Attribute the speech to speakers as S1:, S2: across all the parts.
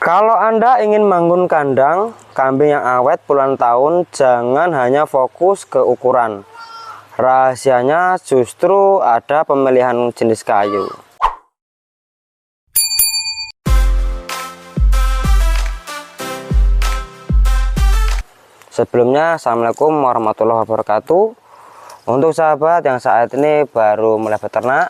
S1: Kalau Anda ingin membangun kandang kambing yang awet puluhan tahun, jangan hanya fokus ke ukuran. Rahasianya justru ada pemilihan jenis kayu. Sebelumnya, assalamualaikum warahmatullahi wabarakatuh. Untuk sahabat yang saat ini baru mulai beternak,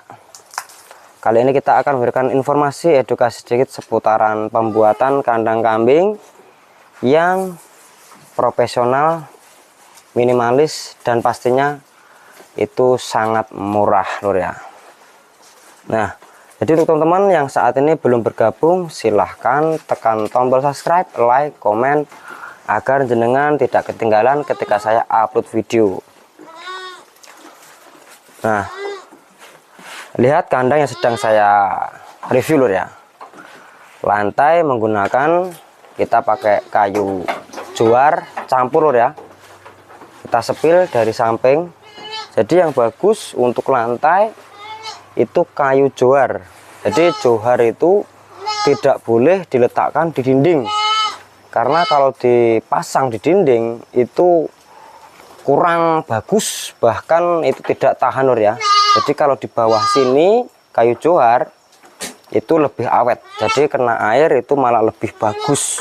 S1: kali ini kita akan memberikan informasi edukasi sedikit seputaran pembuatan kandang kambing yang profesional, minimalis, dan pastinya itu sangat murah lur ya. Nah, jadi untuk teman-teman yang saat ini belum bergabung, silahkan tekan tombol subscribe, like, komen, agar jenengan tidak ketinggalan ketika saya upload video. Nah, lihat kandang yang sedang saya review lur ya. Lantai menggunakan, kita pakai kayu juar campur lur ya. Kita sepil dari samping. Jadi yang bagus untuk lantai itu kayu johar. Jadi johar itu tidak boleh diletakkan di dinding, karena kalau dipasang di dinding itu kurang bagus, bahkan itu tidak tahan lur ya. Jadi kalau di bawah sini kayu johar itu lebih awet, jadi kena air itu malah lebih bagus.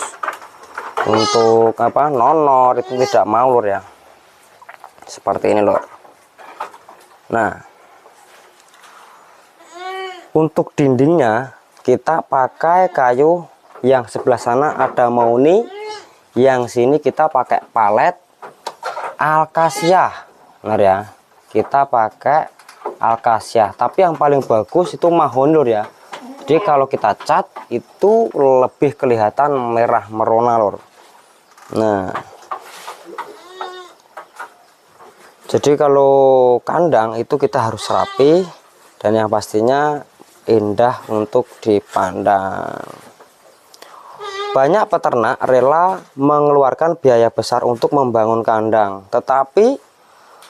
S1: Untuk nonor itu tidak mau lur ya, seperti ini lur. Nah, untuk dindingnya kita pakai kayu yang sebelah sana ada mauni, yang sini kita pakai palet akasia benar ya. Kita pakai akasia, tapi yang paling bagus itu mahoni lur ya. Jadi kalau kita cat itu lebih kelihatan merah merona lur. Nah, jadi kalau kandang itu kita harus rapi dan yang pastinya indah untuk dipandang. Banyak peternak rela mengeluarkan biaya besar untuk membangun kandang, tetapi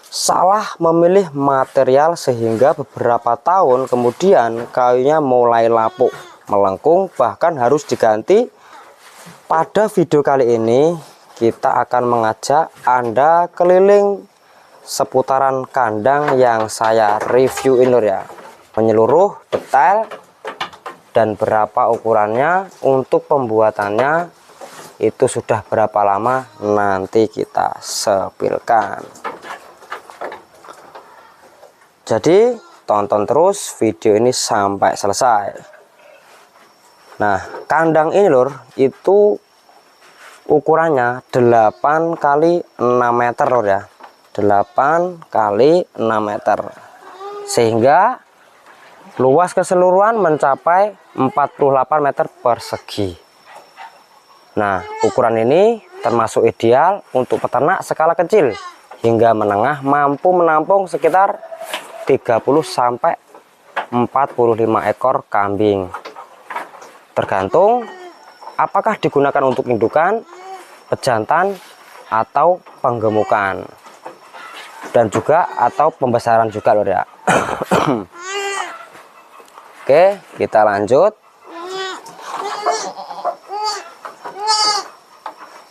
S1: salah memilih material sehingga beberapa tahun kemudian kayunya mulai lapuk, melengkung, bahkan harus diganti. Pada video kali ini kita akan mengajak Anda keliling seputaran kandang yang saya reviewin lur ya, menyeluruh, detail, dan berapa ukurannya. Untuk pembuatannya itu sudah berapa lama nanti kita sepilkan. Jadi tonton terus video ini sampai selesai. Nah, kandang ini lur itu ukurannya 8 kali 6 meter lur ya. 8 kali 6 meter, sehingga luas keseluruhan mencapai 48 meter persegi. Nah, ukuran ini termasuk ideal untuk peternak skala kecil hingga menengah, mampu menampung sekitar 30 sampai 45 ekor kambing. Tergantung apakah digunakan untuk indukan, pejantan, atau penggemukan, dan juga atau pembesaran juga lur ya. Oke, kita lanjut.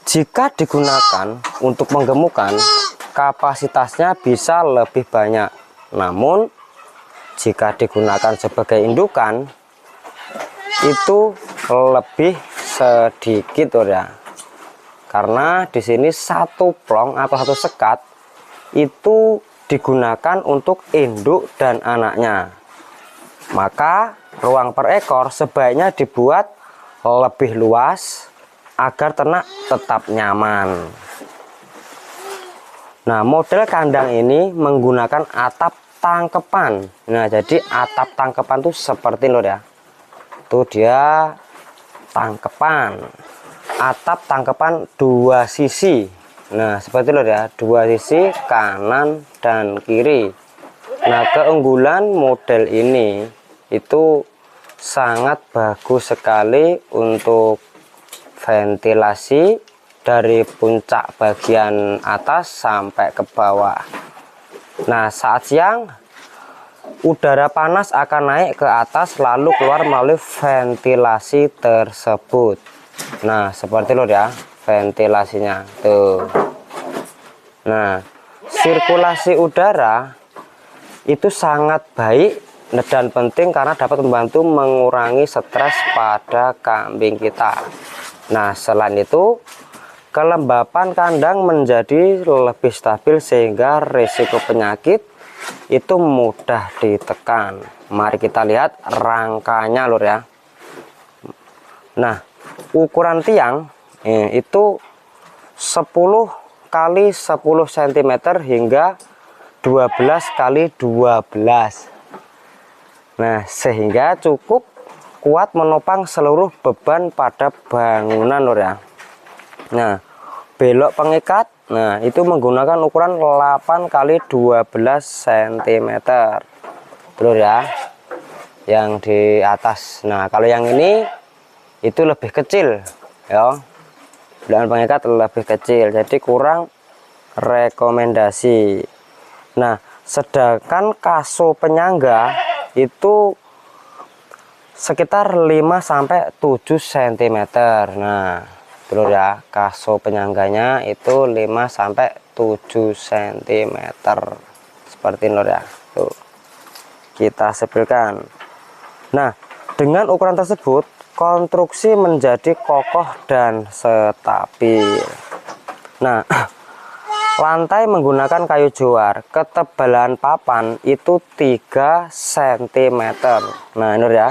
S1: Jika digunakan untuk menggemukan, kapasitasnya bisa lebih banyak. Namun, jika digunakan sebagai indukan, itu lebih sedikit lur ya. Karena di sini satu plong atau satu sekat itu digunakan untuk induk dan anaknya. Maka ruang per ekor sebaiknya dibuat lebih luas agar ternak tetap nyaman. Nah, model kandang ini menggunakan atap tangkepan. Nah, jadi atap tangkepan tuh seperti lur ya. Tuh dia tangkepan. Atap tangkepan dua sisi. Nah, seperti lur ya, dua sisi kanan dan kiri. Nah, keunggulan model ini itu sangat bagus sekali untuk ventilasi dari puncak bagian atas sampai ke bawah. Nah, saat siang udara panas akan naik ke atas lalu keluar melalui ventilasi tersebut. Nah, seperti lur ya ventilasinya tuh. Nah, sirkulasi udara itu sangat baik dan penting karena dapat membantu mengurangi stres pada kambing kita. Nah, selain itu kelembapan kandang menjadi lebih stabil sehingga risiko penyakit itu mudah ditekan. Mari kita lihat rangkanya lur ya. Nah, ukuran tiang itu 10 kali 10 cm hingga 12 kali 12. Nah, sehingga cukup kuat menopang seluruh beban pada bangunan lur ya. Nah, belok pengikat, nah itu menggunakan ukuran 8 kali 12 cm lur ya, yang di atas. Nah, kalau yang ini itu lebih kecil ya, belokan pengikat lebih kecil, jadi kurang rekomendasi. Nah, sedangkan kaso penyangga itu sekitar 5-7 cm. Nah, terus ya, kaso penyangganya itu 5-7 cm seperti ini lur ya. Tuh, kita sepilkan. Nah, dengan ukuran tersebut konstruksi menjadi kokoh dan stabil. Nah, lantai menggunakan kayu jowar, ketebalan papan itu 3 cm. Nah, ini ya,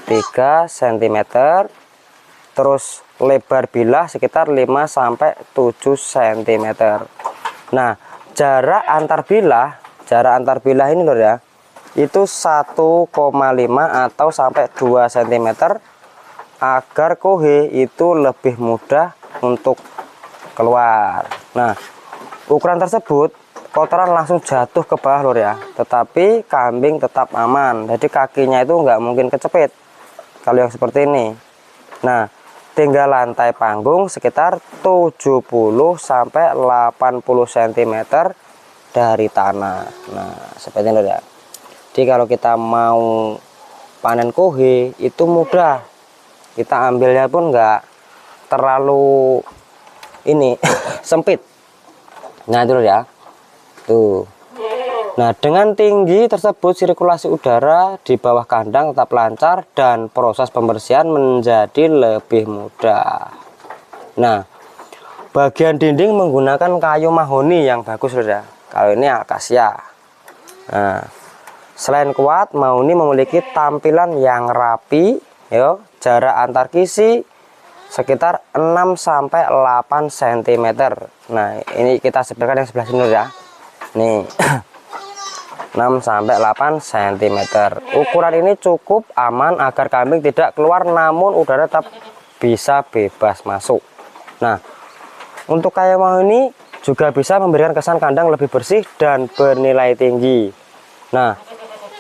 S1: 3 cm. Terus lebar bilah sekitar 5-7 cm. Nah, jarak antar bilah ini loh ya, itu 1,5 atau sampai 2 cm agar kohe itu lebih mudah untuk keluar. Nah, ukuran tersebut kotoran langsung jatuh ke bawah lur ya, tetapi kambing tetap aman, jadi kakinya itu nggak mungkin kecepit kalau yang seperti ini. Nah, tinggal lantai panggung sekitar 70-80 cm dari tanah. Nah, seperti ini lur ya. Jadi kalau kita mau panen kohe itu mudah, kita ambilnya pun nggak terlalu ini sempit. Nah, itu ya. Tuh. Nah, dengan tinggi tersebut sirkulasi udara di bawah kandang tetap lancar dan proses pembersihan menjadi lebih mudah. Nah, bagian dinding menggunakan kayu mahoni yang bagus ya. Kalau ini akasia. Nah, selain kuat, mahoni memiliki tampilan yang rapi, yo, jarak antar kisi sekitar 6-8 cm. Nah, ini kita sebarkan yang sebelah sini ya. Nih. 6-8 cm. Ukuran ini cukup aman agar kambing tidak keluar, namun udara tetap bisa bebas masuk. Nah, untuk kayu mahoni juga bisa memberikan kesan kandang lebih bersih dan bernilai tinggi. Nah,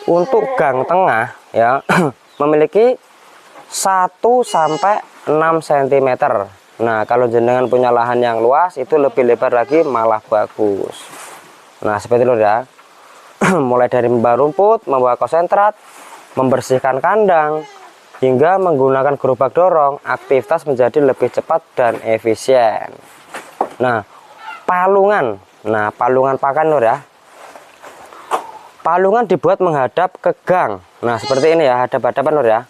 S1: untuk gang tengah ya memiliki 1-6 cm. Nah, kalau jenengan punya lahan yang luas itu lebih lebar lagi malah bagus. Nah, seperti itu ya. Mulai dari membawa rumput, membawa konsentrat, membersihkan kandang, hingga menggunakan gerobak dorong, aktivitas menjadi lebih cepat dan efisien. Nah, palungan. Nah, palungan pakan lur ya. Palungan dibuat menghadap ke gang. Nah, seperti ini ya, hadap-hadapan lur ya.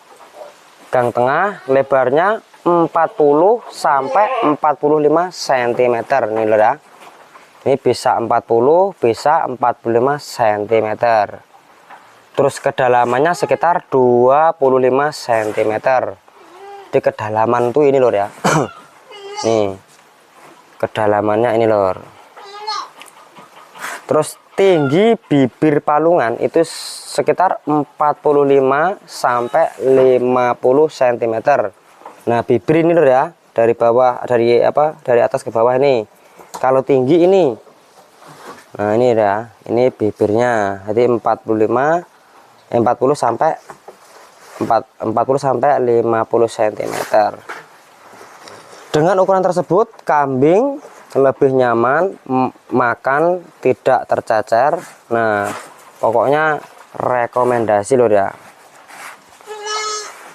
S1: Gang tengah lebarnya 40-45 cm nih lur ya. Ini bisa 40, bisa 45 cm. Terus kedalamannya sekitar 25 cm. Di kedalaman tuh ini lor ya. Nih. Kedalamannya ini lor. Terus tinggi bibir palungan itu sekitar 45 sampai 50 cm. Nah, bibir ini lor ya, dari bawah, dari atas ke bawah ini. Kalau tinggi ini, nah ini ya, ini bibirnya, jadi 40 sampai 50 cm. Dengan ukuran tersebut, kambing lebih nyaman makan, tidak tercecer. Nah, pokoknya rekomendasi loh ya.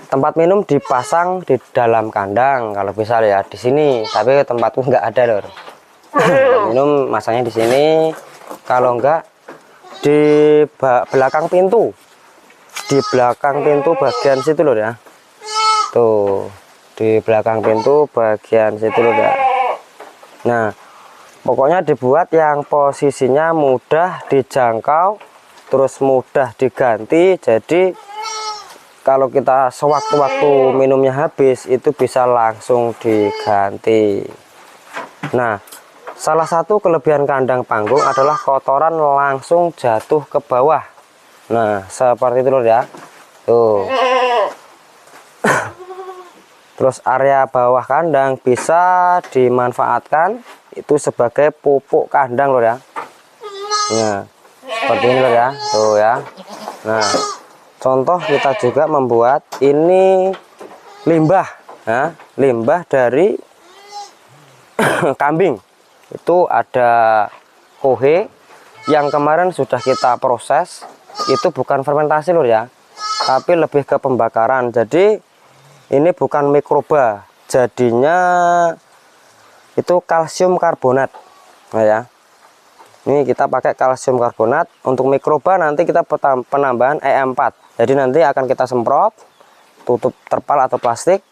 S1: tempat minum dipasang di dalam kandang kalau bisa ya di sini, tapi tempatku nggak ada lor. Minum masangnya di sini, kalau enggak di belakang pintu, di belakang pintu bagian situ lor ya, tuh di belakang pintu bagian situ lor ya. Nah pokoknya dibuat yang posisinya mudah dijangkau, terus mudah diganti, jadi kalau kita sewaktu-waktu minumnya habis itu bisa langsung diganti. Nah salah satu kelebihan kandang panggung adalah kotoran langsung jatuh ke bawah. Nah seperti itu loh ya, tuh. Terus area bawah kandang bisa dimanfaatkan itu sebagai pupuk kandang loh ya. Nah seperti ini loh ya, tuh ya. Nah contoh kita juga membuat ini limbah, nah, limbah dari kambing. Itu ada kohe yang kemarin sudah kita proses, itu bukan fermentasi lur ya, tapi lebih ke pembakaran. Jadi ini bukan mikroba, jadinya itu kalsium karbonat. Nah ya, ini kita pakai kalsium karbonat. Untuk mikroba nanti kita penambahan E4. Jadi nanti akan kita semprot, tutup terpal atau plastik,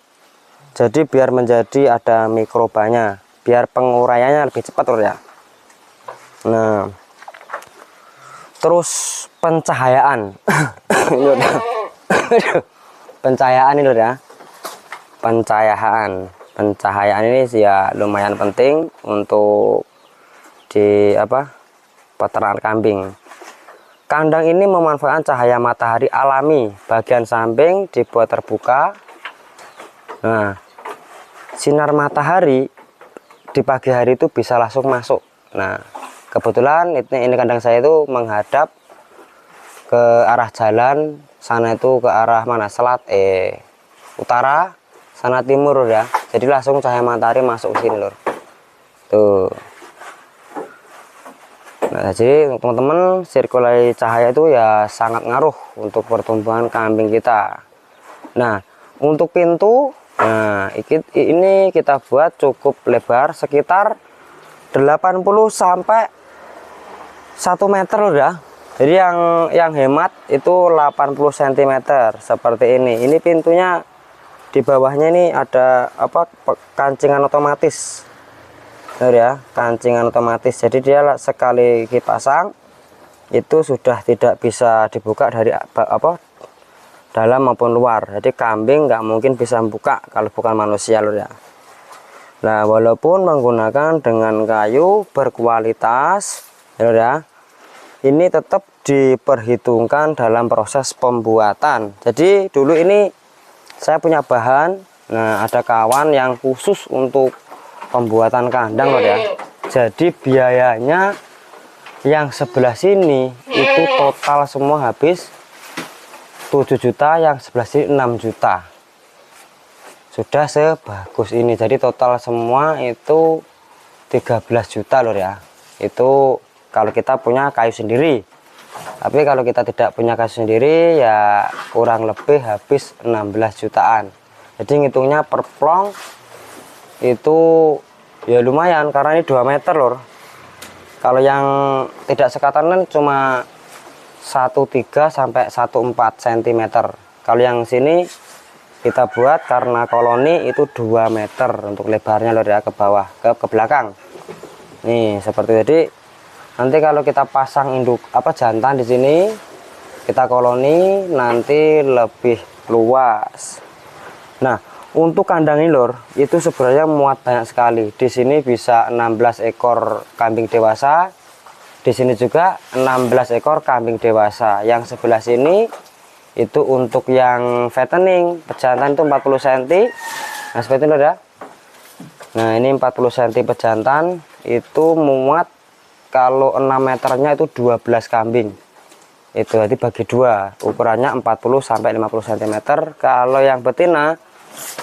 S1: jadi biar menjadi ada mikrobanya, biar penguraiannya lebih cepat lur ya. Nah terus pencahayaan. Pencahayaan ini lur ya, pencahayaan ini sih ya lumayan penting untuk di peternakan kambing. Kandang ini memanfaatkan cahaya matahari alami, bagian samping dibuat terbuka. Nah sinar matahari di pagi hari itu bisa langsung masuk. Nah kebetulan ini kandang saya itu menghadap ke arah jalan sana, itu ke arah mana, utara, sana timur ya. Jadi langsung cahaya matahari masuk ke sini lur, tuh. Nah jadi teman-teman, sirkulasi cahaya itu ya sangat ngaruh untuk pertumbuhan kambing kita. Nah untuk pintu, nah ini kita buat cukup lebar sekitar 80 sampai 1 meter loh ya. Jadi yang hemat itu 80 cm seperti ini. Ini pintunya di bawahnya ini ada kancingan otomatis. Nah ya, kancingan otomatis. Jadi dia sekali dipasang itu sudah tidak bisa dibuka dari dalam maupun luar. Jadi kambing nggak mungkin bisa buka kalau bukan manusia loh ya. Nah walaupun menggunakan dengan kayu berkualitas ya, ini tetap diperhitungkan dalam proses pembuatan. Jadi dulu ini saya punya bahan, nah ada kawan yang khusus untuk pembuatan kandang loh ya. Jadi biayanya yang sebelah sini itu total semua habis 7 juta, yang sebelah sini 6 juta. Sudah sebagus ini. Jadi total semua itu 13 juta loh ya. Itu kalau kita punya kayu sendiri. Tapi kalau kita tidak punya kayu sendiri ya kurang lebih habis 16 jutaan. Jadi ngitungnya per plong itu ya lumayan, karena ini 2 meter lor. Kalau yang tidak sekatanan cuma 1,3 sampai 1,4 cm. Kalau yang sini kita buat karena koloni itu 2 meter untuk lebarnya lor ya, ke bawah ke belakang. Nih seperti jadi. Nanti kalau kita pasang induk jantan di sini, kita koloni nanti lebih luas. Nah untuk kandang ini lor, itu sebenarnya muat banyak sekali. Di sini bisa 16 ekor kambing dewasa. Di sini juga 16 ekor kambing dewasa. Yang sebelah sini itu untuk yang fattening, pejantan itu 40 cm. Nah seperti itu lor ya. Nah ini 40 cm pejantan itu muat, kalau 6 meternya itu 12 kambing. Itu jadi bagi 2, ukurannya 40 sampai 50 cm. Kalau yang betina,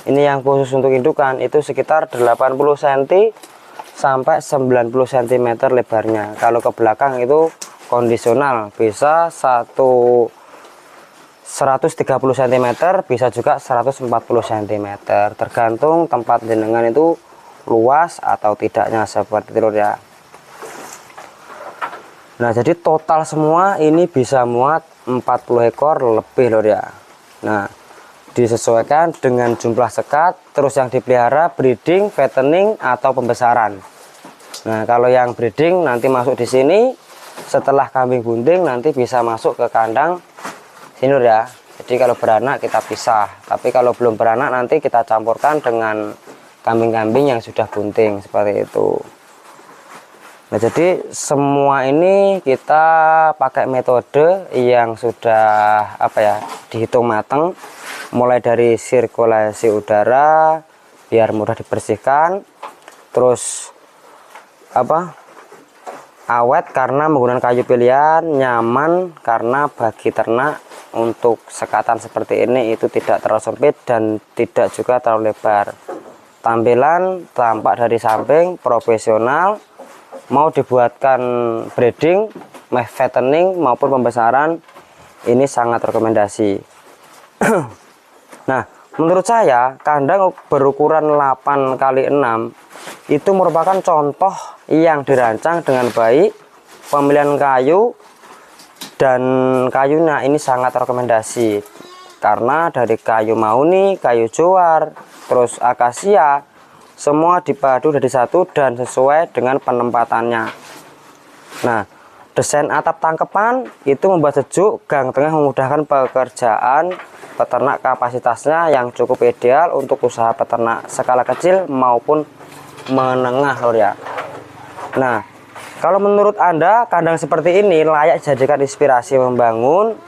S1: ini yang khusus untuk indukan itu sekitar 80 cm sampai 90 cm lebarnya. Kalau ke belakang itu kondisional, bisa 1 130 cm, bisa juga 140 cm, tergantung tempat jenengan itu luas atau tidaknya, seperti itu lur ya. Nah, jadi total semua ini bisa muat 40 ekor lebih lur ya. Nah, disesuaikan dengan jumlah sekat, terus yang dipelihara breeding, fattening atau pembesaran. Nah, kalau yang breeding nanti masuk di sini, setelah kambing bunting nanti bisa masuk ke kandang sini lur ya. Jadi kalau beranak kita pisah, tapi kalau belum beranak nanti kita campurkan dengan kambing-kambing yang sudah bunting, seperti itu. Nah, jadi semua ini kita pakai metode yang sudah dihitung matang, mulai dari sirkulasi udara biar mudah dibersihkan, terus awet karena menggunakan kayu pilihan, nyaman karena bagi ternak untuk sekatan seperti ini itu tidak terlalu sempit dan tidak juga terlalu lebar. Tampilan tampak dari samping profesional, mau dibuatkan breeding, fattening maupun pembesaran, ini sangat rekomendasi. Nah, menurut saya kandang berukuran 8x6 itu merupakan contoh yang dirancang dengan baik. Pemilihan kayu dan kayunya ini sangat rekomendasi, karena dari kayu mahoni, kayu jowar, terus akasia, semua dipadu dari satu dan sesuai dengan penempatannya. Nah, desain atap tangkepan itu membuat sejuk, gang tengah memudahkan pekerjaan peternak, kapasitasnya yang cukup ideal untuk usaha peternak skala kecil maupun menengah lur ya. Nah, kalau menurut Anda kandang seperti ini layak dijadikan inspirasi membangun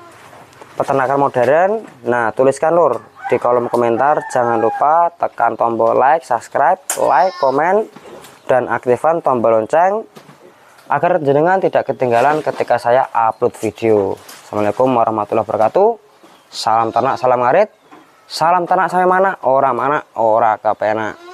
S1: peternakan modern? Nah, tuliskan lur di kolom komentar. Jangan lupa tekan tombol like, subscribe, komen, dan aktifkan tombol lonceng agar jenengan tidak ketinggalan ketika saya upload video. Assalamualaikum warahmatullahi wabarakatuh. Salam ternak, salam ngarit. Salam ternak sampai mana, ora kepenak.